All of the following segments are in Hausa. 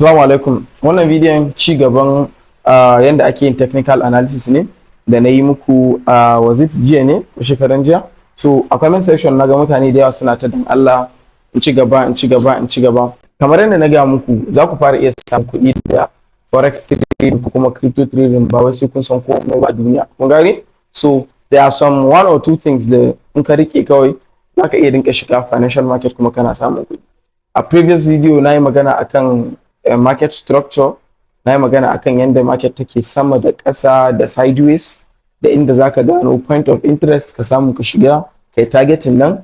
Assalamu alaikum. Wannan bidiyon ci gaban yanda ake yin technical analysis ne da na yi muku was it jiya ne ko shekaran jiya. So a comment section na ga mutane da yawa suna ta dan Allah in ci gaba in ci gaba in ci gaba. Kamar yadda na ga muku za ku fara iya samun kuɗi da forex trading ko kuma crypto trading ba wai sai kun san komai ba duniya. Kun gane? So there are some one or two things da in ka rike kawai za ka iya dinka shiga financial market kuma kana samun kuɗi. A previous video na yi magana akan market structure, na yi magana akan yadda market take sama da ƙasa da sideways da inda za ka gano point of interest ka samu ka shiga kai targeting nan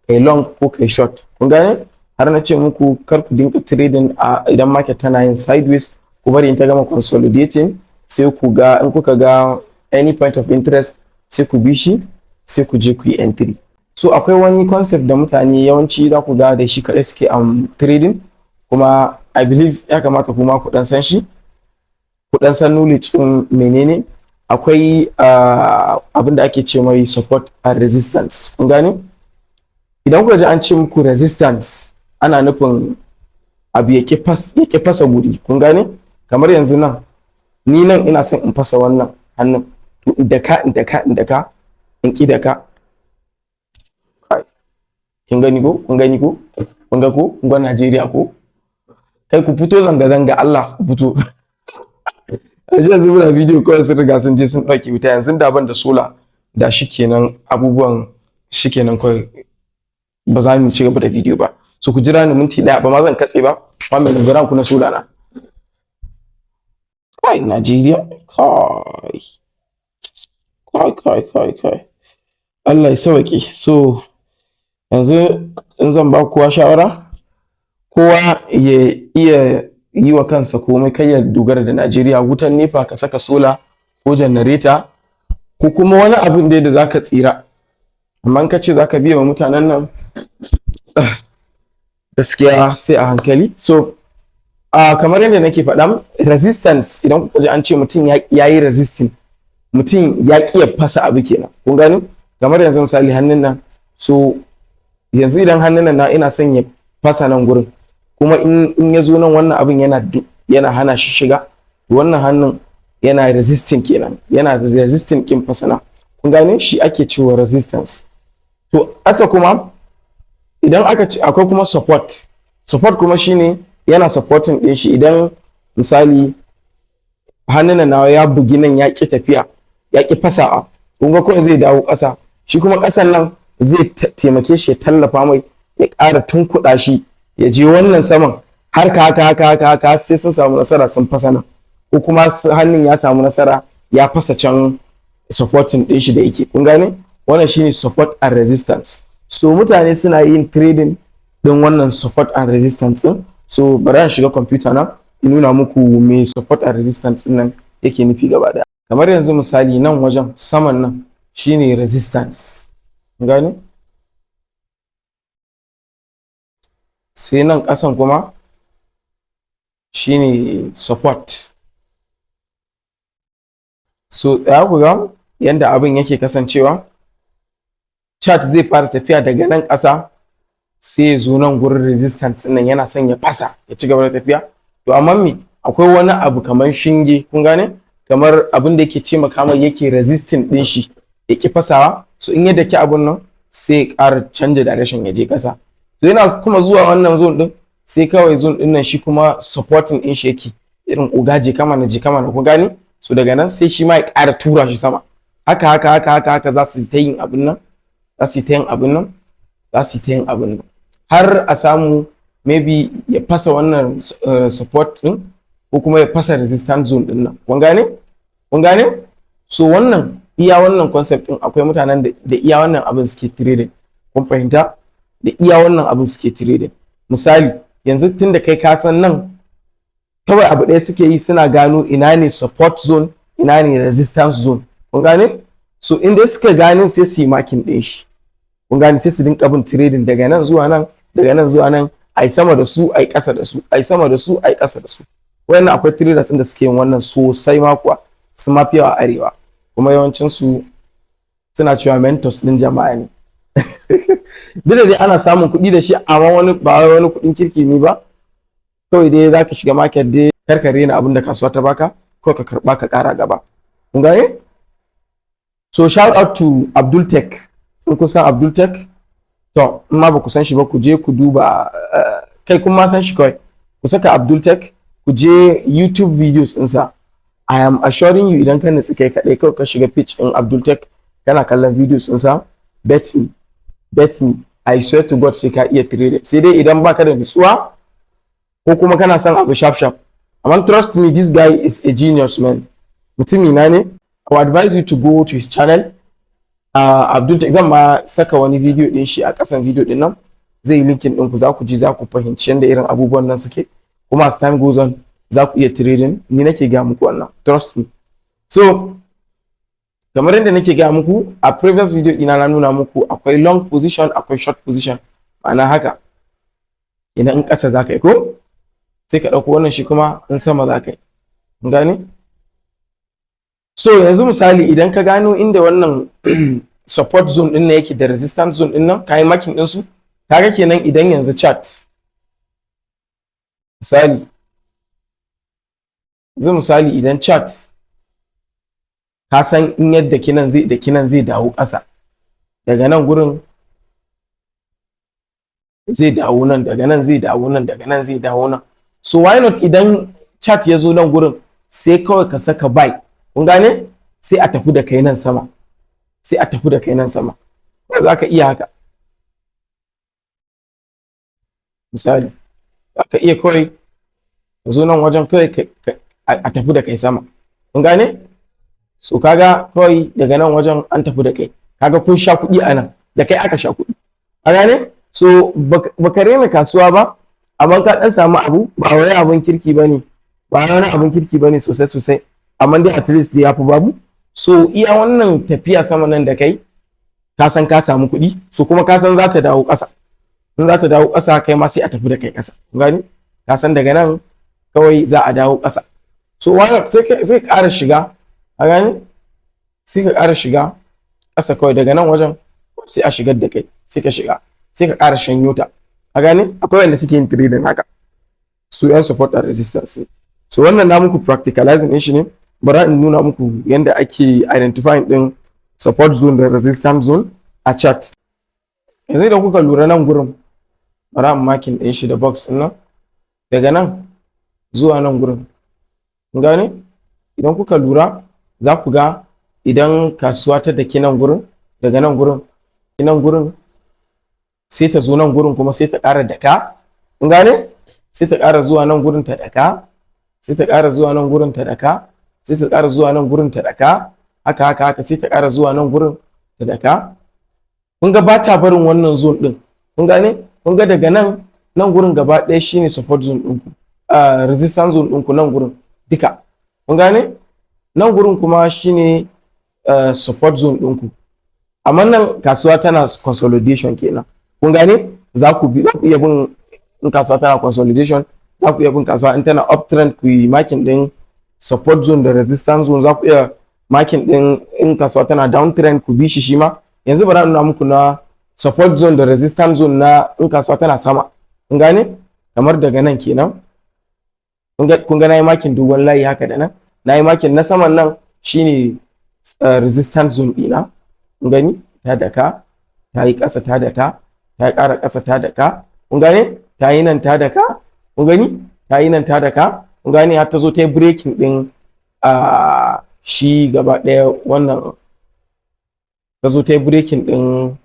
kai long ko kai short. Kun gane? Har na ce muku kar ku dinka trading idan market tana yin sideways, ku bari in ta gama consolidating sai ku ga in kuka ga any point of interest sai ku bi shi sai ku je ku yi entry. So akwai wani concept da mutane yawanci za ku ga da shi kaɗai suke trading, kuma I believe ya kamata kuma ku dan san shi, ku dan san knowledge din menene. Akwai abin da ake ce mai support and resistance. Kun gane? Idan kuka ji an ce muku resistance ana nufin abu yake fasa guri. Kun gane? Kamar yanzu nan ni nan ina son in fasa wannan hannun to in daka in ki daka. Kin gani ko? Kun gani ko? Kun ga ko? Kun ga Najeriya ko? Kai ku fito zanga-zanga Allah ku fito. Yanzu muna bidiyo kawai sun riga sun je sun ɗauki wuta, yanzu da ban da sola da shi kenan abubuwan shi kenan kawai ba za mu ci gaba da bidiyo ba. So ku jira ni minti ɗaya ba ma zan katse ba, amma mai gara ku na sola na. Kai Najeriya, kai. Allah ya sauke. So yanzu in zan ba kowa shawara, kowa ya iya yi wa kansa komai, kai ya dogara da Najeriya. Wutan nefa ka saka sola ko janareta ko kuma wani abin da zaka tsira, amma in ka ce zaka biya wa mutanen nan gaskiya sai a hankali. So kamar yadda nake faɗa, resistance idan kuka ji an ce mutum ya yi resisting, mutum ya ƙi ya fasa abu kenan. Kun gani? Kamar yanzu misali hannun nan, so yanzu idan hannun nan ina son ya fasa nan gurin, kuma in ya zo nan wannan abin yana hana shi shiga, wannan hannun yana resisting kenan, yana resisting kin fasana. Kun gane? Shi ake cewa resistance. To asa kuma idan aka ce akwai kuma support kuma shine yana supporting din shi. Idan misali hannun nawa ya bugi nan ya ki tafiya, ya ki fasawa, kun ga ko zai dawo ƙasa, shi kuma ƙasan nan zai taimake shi ya tallafa mai ya ƙara tunkuɗa shi ya je wannan saman har haka sai sun samu nasara sun fasa nan, ko kuma hannun ya samu nasara ya fasa can supporting din shi da yake. Kun gane? Wannan shine support and resistance. So mutane suna yin trading din wannan support and resistance din. So bari an shiga computer na in nuna muku me support and resistance din nan yake nufi gaba daya. Kamar yanzu misali nan wajen saman nan shine resistance. Kun gane? Sai nan ƙasan kuma shine support. So ya ku ga yanda abin yake kasancewa, chart zai fara tafiya daga nan ƙasa sai ya zo nan gurin resistance nan, yana son ya fasa ya ci gaba da tafiya. To amma me akwai wani abu kamar shinge, kun gane, kamar abin da yake taimaka mai yake resisting din shi ya ki fasawa. So in ya daki abun nan sai ya ƙara canja direction ya je ƙasa. To yana kuma zuwa wannan zone din sai kawai zone din nan shi kuma supporting din shi yake irin ugaje kama na ku gani. So daga nan sai shi ma ya ƙara tura shi sama, haka za su ta yin abin nan, har a samu maybe ya fasa wannan support din ko kuma ya fasa resistance zone din nan. Kun gane? So wannan iya wannan concept din akwai mutanen da iya wannan abin suke trading. Kun fahimta? Da iya wannan abin suke trading. Misali yanzu tunda kai ka san nan kawai abu ɗaya suke yi, suna gano ina ne support zone ina ne resistance zone. Kun gane? So inda suka gane sai su yi marking ɗin shi. Kun gane? Sai su dinka bin trading daga nan zuwa nan, daga nan zuwa nan, ai sama da su ai ƙasa da su, ai sama da su ai ƙasa da su. Wannan akwai traders da suke yin wannan sosai ma kuwa, su ma fi yawa arewa, kuma yawancin su suna cewa mentors din jama'a ne. Duk da dai ana samun kuɗi da shi, amma wani ba wani kuɗin kirki ne ba. kawai dai zaka shiga market dai karkare na abin da kasuwa ta baka ko ka karba ka kara gaba. Kun gane? So shout out to Abdul Tech. In kun san Abdul Tech, to in ma ba ku san shi ba ku je ku duba, kai kun ma san shi kawai. Ku saka Abdul Tech, ku je YouTube videos ɗinsa. I am assuring you idan ka nutsi kai kaɗai kawai ka shiga page in Abdul Tech kana kallon videos ɗinsa, bet me, I swear to God sai ka iya trade. Sai dai idan baka da nutsuwa ko kuma kana son abu sharp sharp. Amma trust me, this guy is a genius, man. Mutumi na ne. I would advise you to go to his channel. Abdul Tech, zan ma saka wani video din shi a kasan video din nan. Zai yi linkin ɗin ku, za ku ji, za ku fahimci yadda irin abubuwan nan suke. Kuma as time goes on, za ku iya trading. Ni nake ga muku wannan. Trust me. So, kamar yadda nake ga muku a previous video ina na nuna muku akwai long position, akwai short position. Ma'ana haka. Idan in ƙasa za ka yi ko? Sai ka ɗauko wannan shi kuma in sama za ka yi. Gane? So yanzu misali idan ka gano inda wannan support zone din nan yake da resistance zone din nan, kai makin din su, kaga kenan idan yanzu chart misali idan chart ka san in yadda kinan zai dawo ƙasa, daga nan gurin zai dawo nan, daga nan zai dawo nan, daga nan zai dawo nan. So why not idan chart ya zo nan gurin sai kawai ka saka buy. Kun gane? Sai a tafi da kai nan sama. Sai a tafi da kai nan sama. Ba za ka iya haka. Misali, za ka iya kawai ka zo nan wajen kawai a tafi da kai sama. Kun gane? So kaga kawai daga nan wajen an tafi da kai. Kaga kun sha kuɗi a nan, da kai aka sha kuɗi. A gane? So baka rena kasuwa ba, amma ka ɗan samu abu, ba wani abin kirki ba ne. Ba wani abin kirki ba ne sosai sosai. Amma dai at least ya fi babu. So iya wannan tafiya sama nan da kai ka san ka samu kuɗi, so kuma ka san za ta dawo ƙasa. In za ta dawo ƙasa kai ma sai a tafi da kai ƙasa. Gani? Ka san daga nan kawai za a dawo ƙasa. So wani sai ka ƙara shiga, a gani? Sai ka ƙara shiga ƙasa kawai daga nan wajen sai a shigar da kai, sai ka shiga, sai ka ƙara shanyo ta. A gani? Akwai wanda suke yin trading haka. Su yan support and resistance. So wannan na muku practicalizing din shi ne. Bara in nuna muku yadda ake identifying din support zone da resistance zone a chart. Yanzu da kuka lura nan gurin, bara in makin din shi da box din nan, daga nan zuwa nan gurin. Kun gane? Idan kuka lura za ku ga idan kasuwa ta daki nan gurin, daga nan gurin sai ta zo nan gurin kuma sai ta ƙara daka. Kun gane? Sai ta ƙara zuwa nan gurin ta daka, sai ta ƙara zuwa nan gurin ta daka, sai ta ƙara zuwa nan gurin ta daka, haka sai ta ƙara zuwa nan gurin ta daka. Kun ga ba ta barin wannan zone din. Kun gane? Kun ga daga nan gurin gaba ɗaya shine support zone ɗinku, resistance zone ɗinku nan gurin duka. Kun gane? Nan gurin kuma shine support zone ɗinku. Amma nan kasuwa tana consolidation kenan. Kun gane? Za ku iya bin, in kasuwa tana consolidation, za ku iya bin kasuwa in tana uptrend ku yi makin din support zone da resistance zone. Za ku iya makin din in kasuwa tana downtrend ku bi shi ma. Yanzu bari nuna muku na support zone da resistance zone na in kasuwa tana sama. Kun gane? Kamar daga nan kenan. Kun ga nayi makin dogon layi haka da nan. Nayi makin na saman nan shine resistance zone dina. Kun gani? Ta daka, ta yi ƙasa ta daka, ta yi ƙara ƙasa ta daka. Kun gane? Ta yi nan ta daka. Kun gani? Ta yi nan ta daka. Kun gane? Har ta zo ta yi breaking din shi gaba ɗaya wannan, ta zo ta yi breaking din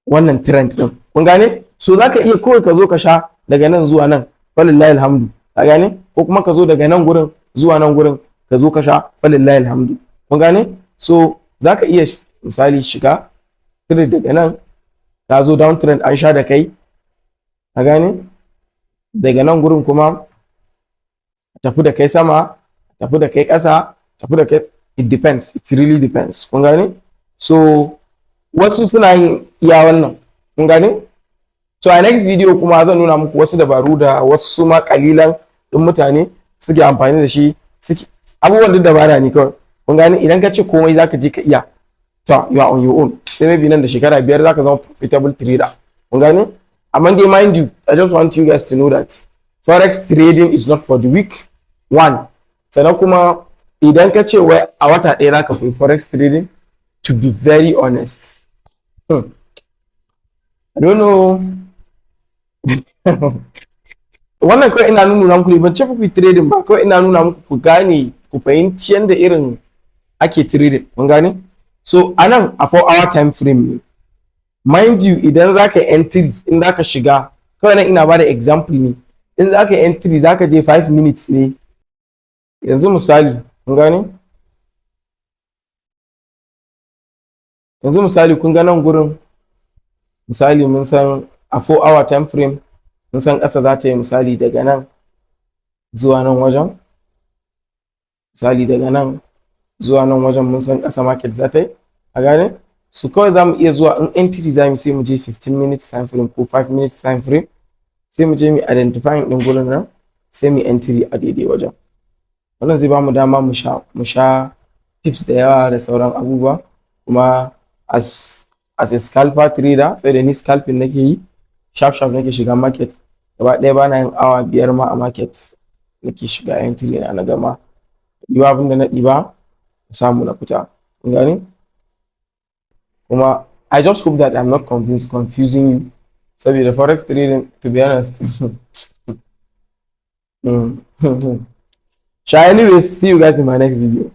wannan trend din. Kun gane? So za ka iya kawai ka zo ka sha daga nan zuwa nan, falillahi alhamdu. Ka gane? Ko kuma ka zo daga nan gurin zuwa nan gurin ka zo ka sha, falillahi alhamdu. Kun gane? So za ka iya misali shiga trade daga nan, ka zo downtrend an sha da kai. Ka gane? Daga nan gurin kuma tafi da kai sama, tafi da kai ƙasa, tafi da kai, it depends, it really depends. Kun gane? So wasu suna yin iya wannan. Kun gane? So a next video kuma zan nuna muku wasu dabaru da wasu ma kalilan din mutane suke amfani da shi, suke abubuwan da dabara ne kawai. Kun gane? Idan ka ce komai zaka je ka iya, to you are on your own. Sai maybe nan da shekara 5 zaka zama profitable trader. Kun gane? Amma dai mind you, I just want you guys to know that Forex trading is not for the weak. One. Sannan kuma idan ka ce wai a wata ɗaya za ka koyi forex trading, to be very honest, I don't know. Wannan kawai ina nuna muku ne, ban ce ku trading ba, kawai ina nuna muku ku gane, ku fahimci yadda irin ake trading, mun gane. So anan a 4-hour time frame ne, mind you, idan za ka entry, in za ka shiga, kawai nan ina ba da example ne, in za ka entry za ka je 5 minutes ne. Yanzu misali, kun gane? Yanzu misali kun ga nan gurin, misali mun san a 4-hour time frame, mun san ƙasa za ta yi misali daga nan zuwa nan wajen, misali daga nan zuwa nan wajen mun san ƙasa market za ta yi, a gane. Su kawai za mu iya zuwa in entity za mu sai mu je 15 minutes time frame ko 5 minutes time frame, sai mu je mu identifying ɗin gurin nan, sai mu entry a daidai wajen. Wannan zai ba mu dama mu sha tips da yawa da sauran abubuwa. Kuma as a scalper trader, sai da ni scalping nake yi, sharp nake shiga market, gaba ɗaya ba na yin awa 5 ma a market nake shiga entry na gama ɗiba abin da na ɗiba samu na fita, kun gane. Kuma I just hope that I'm not confusing you, saboda forex trading, to be honest. So anyways, see you guys in my next video.